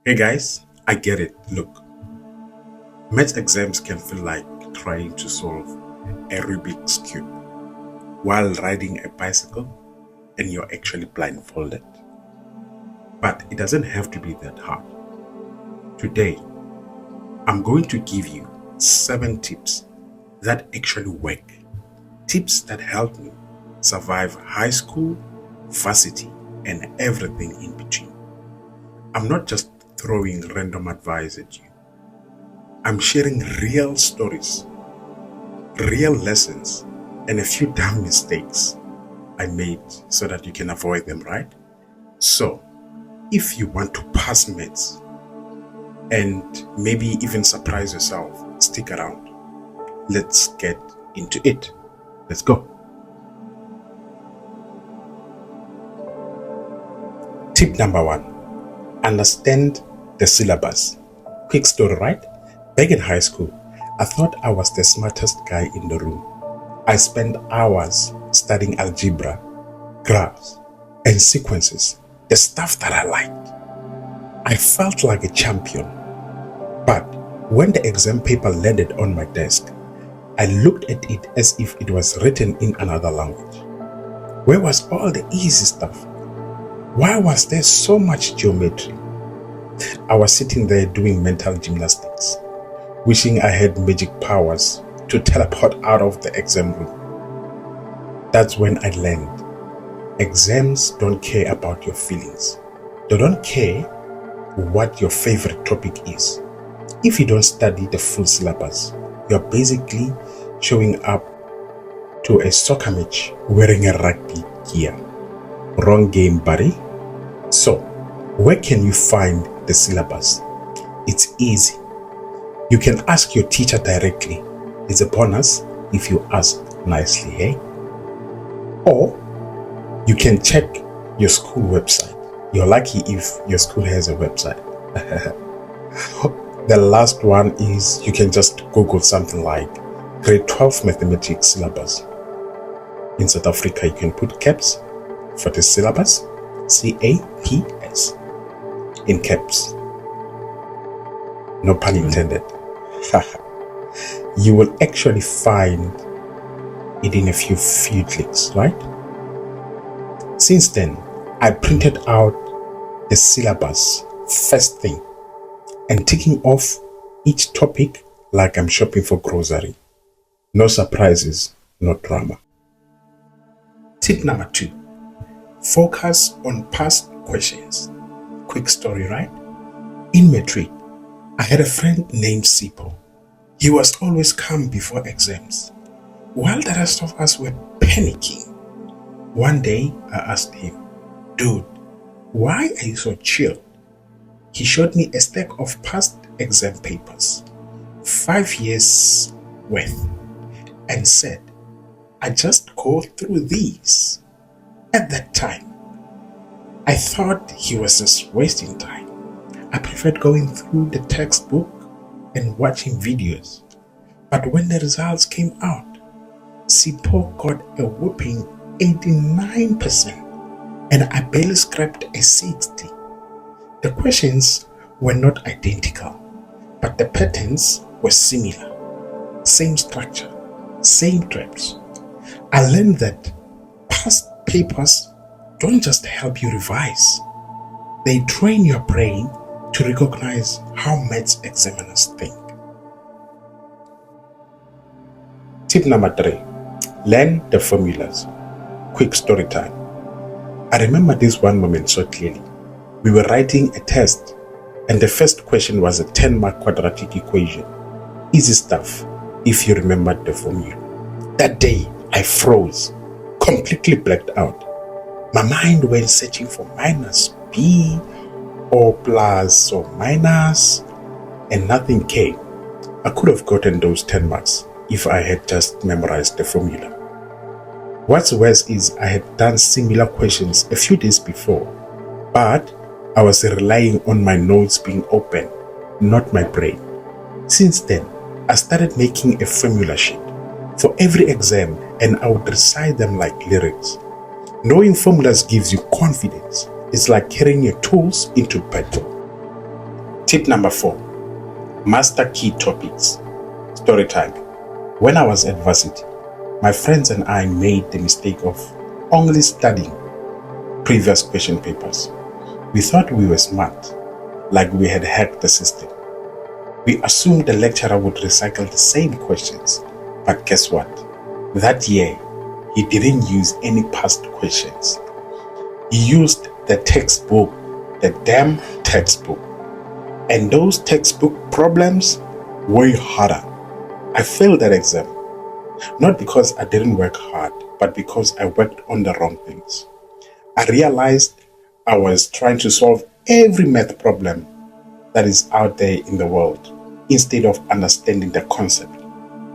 Hey guys, I get it. Look, maths exams can feel like trying to solve a Rubik's Cube while riding a bicycle and you're actually blindfolded. But it doesn't have to be that hard. Today, I'm going to give you 7 tips that actually work. Tips that help me survive high school, varsity, and everything in between. I'm not just throwing random advice at you. I'm sharing real stories, real lessons, and a few dumb mistakes I made so that you can avoid them, right? So, if you want to pass maths and maybe even surprise yourself, stick around. Let's get into it. Let's go. Tip number 1, understand the syllabus. Quick story, right? Back in high school, I thought I was the smartest guy in the room. I spent hours studying algebra, graphs, and sequences, the stuff that I liked. I felt like a champion. But when the exam paper landed on my desk, I looked at it as if it was written in another language. Where was all the easy stuff? Why was there so much geometry? I was sitting there doing mental gymnastics, wishing I had magic powers to teleport out of the exam room. That's when I learned. Exams don't care about your feelings. They don't care what your favorite topic is. If you don't study the full syllabus, you're basically showing up to a soccer match wearing a rugby gear. Wrong game, buddy. So, where can you find the syllabus? It's easy. You can ask your teacher directly. It's a bonus if you ask nicely, hey? Or you can check your school website. You're lucky if your school has a website. The last one is you can just Google something like grade 12 mathematics syllabus. In South Africa, you can put caps for the syllabus, CAPS, in caps. No pun intended. You will actually find it in a few clicks, right? Since then, I printed out the syllabus first thing and ticking off each topic like I'm shopping for grocery. No surprises, no drama. Tip number 2, focus on past questions. Quick story, right? In matric, I had a friend named Sipo. He was always calm before exams, while the rest of us were panicking. One day, I asked him, "Dude, why are you so chill?" He showed me a stack of past exam papers, 5 years worth, and said, "I just go through these." At that time, I thought he was just wasting time. I preferred going through the textbook and watching videos. But when the results came out, Sipo got a whopping 89%, and I barely scraped a 60. The questions were not identical, but the patterns were similar. Same structure, same traps. I learned that past papers don't just help you revise. They train your brain to recognize how maths examiners think. Tip number 3, learn the formulas. Quick story time. I remember this one moment so clearly. We were writing a test and the first question was a 10-mark quadratic equation. Easy stuff if you remembered the formula. That day I froze, completely blacked out. My mind went searching for minus b or plus or minus, and nothing came. I could have gotten those 10 marks if I had just memorized the formula. What's worse is I had done similar questions a few days before, but I was relying on my notes being open, not my brain. Since then, I started making a formula sheet for every exam and I would recite them like lyrics. Knowing formulas gives you confidence. It's like carrying your tools into battle. Tip number 4, master key topics. Story time. When I was at varsity, my friends and I made the mistake of only studying previous question papers. We thought we were smart, like we had hacked the system. We assumed the lecturer would recycle the same questions, but guess what? That year, he didn't use any past questions. He used the textbook, the damn textbook. And those textbook problems were harder. I failed that exam. Not because I didn't work hard, but because I worked on the wrong things. I realized I was trying to solve every math problem that is out there in the world instead of understanding the concept.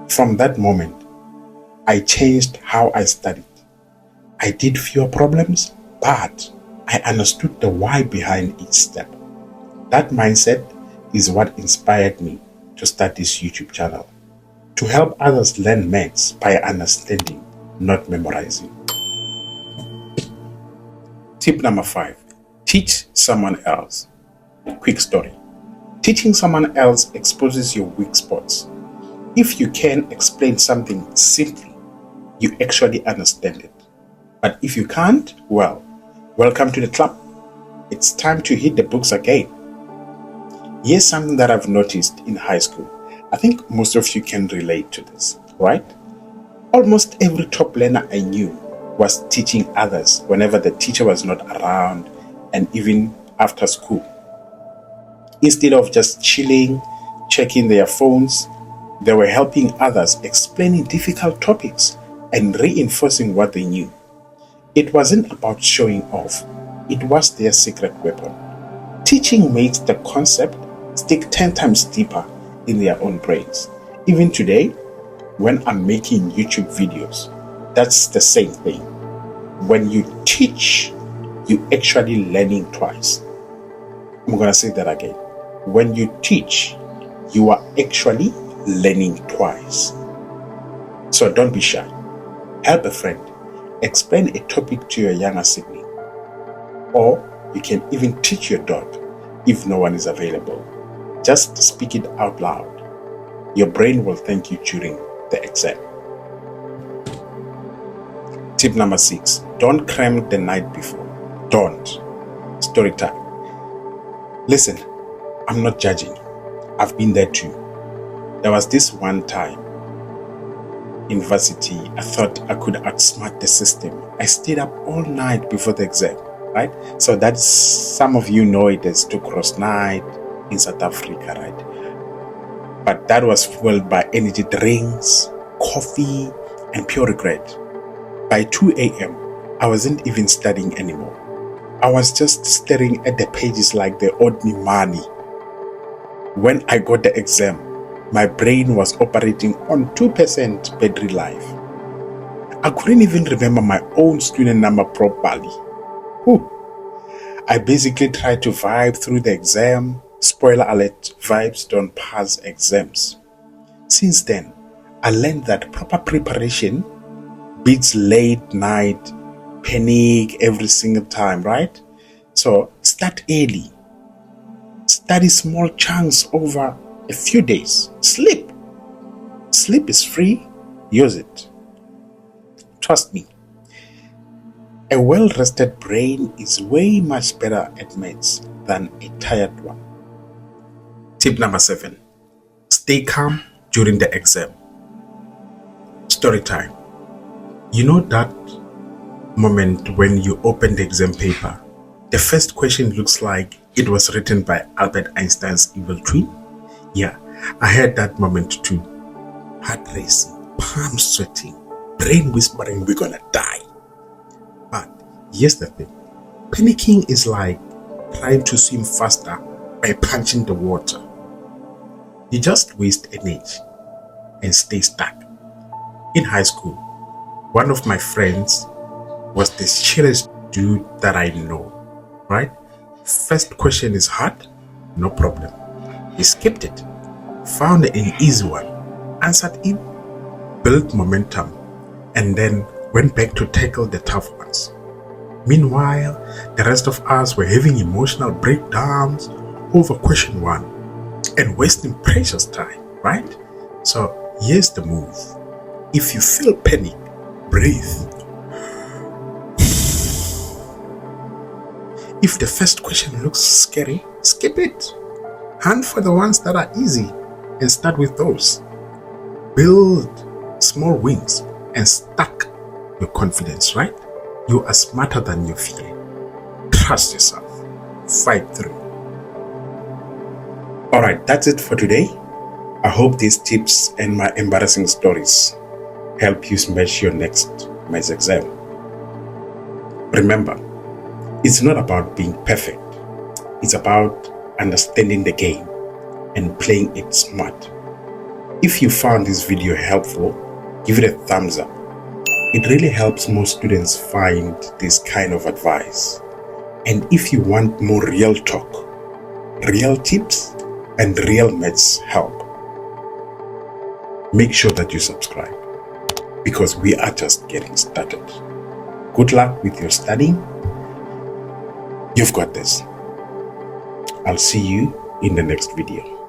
From that moment, I changed how I studied. I did fewer problems, but I understood the why behind each step. That mindset is what inspired me to start this YouTube channel, to help others learn maths by understanding, not memorizing. Tip number 5, teach someone else. Quick story. Teaching someone else exposes your weak spots. If you can explain something simply, you actually understand it. But if you can't, well, welcome to the club. It's time to hit the books again. Here's something that I've noticed in high school. I think most of you can relate to this, right? Almost every top learner I knew was teaching others whenever the teacher was not around and even after school. Instead of just chilling, checking their phones, they were helping others, explaining difficult topics and reinforcing what they knew. It wasn't about showing off. It was their secret weapon. Teaching makes the concept stick 10 times deeper in their own brains. Even today, when I'm making YouTube videos, that's the same thing. When you teach, you actually learning twice. I'm going to say that again. When you teach, you are actually learning twice. So don't be shy. Help a friend. Explain a topic to your younger sibling. Or you can even teach your dog if no one is available. Just speak it out loud. Your brain will thank you during the exam. Tip number 6, don't cram the night before. Don't. Story time. Listen, I'm not judging. I've been there too. There was this one time in varsity, I thought I could outsmart the system. I stayed up all night before the exam, right? So that's, some of you know it as 2 cross night in South Africa, right? But that was fueled by energy drinks, coffee, and pure regret. By 2 a.m., I wasn't even studying anymore. I was just staring at the pages like they owed me money. When I got the exam, my brain was operating on 2% battery life. I couldn't even remember my own student number properly. Whew. I basically tried to vibe through the exam. Spoiler alert, vibes don't pass exams. Since then, I learned that proper preparation beats late night panic every single time, right? So start early. Study small chunks over a few days. Sleep. Sleep is free. Use it. Trust me. A well-rested brain is way much better at maths than a tired one. Tip number 7. Stay calm during the exam. Story time. You know that moment when you open the exam paper, the first question looks like it was written by Albert Einstein's evil twin? Yeah, I had that moment too. Heart racing, palms sweating, brain whispering, we're gonna die. But here's the thing. Panicking is like trying to swim faster by punching the water. You just waste energy and stay stuck. In high school, one of my friends was the chillest dude that I know, right? First question is hard, no problem. He skipped it, found an easy one, answered it, built momentum, and then went back to tackle the tough ones. Meanwhile, the rest of us were having emotional breakdowns, over question 1 and wasting precious time, right? So here's the move. If you feel panic, breathe. If the first question looks scary, skip it. Hunt for the ones that are easy and start with those. Build small wins and stack your confidence, right? You are smarter than your fear. Trust yourself. Fight through. Alright, that's it for today. I hope these tips and my embarrassing stories help you smash your next maths exam. Remember, it's not about being perfect. It's about understanding the game and playing it smart. If you found this video helpful, give it a thumbs up. It really helps more students find this kind of advice. And if you want more real talk, real tips, and real maths help, make sure that you subscribe, because we are just getting started. Good luck with your studying. You've got this. I'll see you in the next video.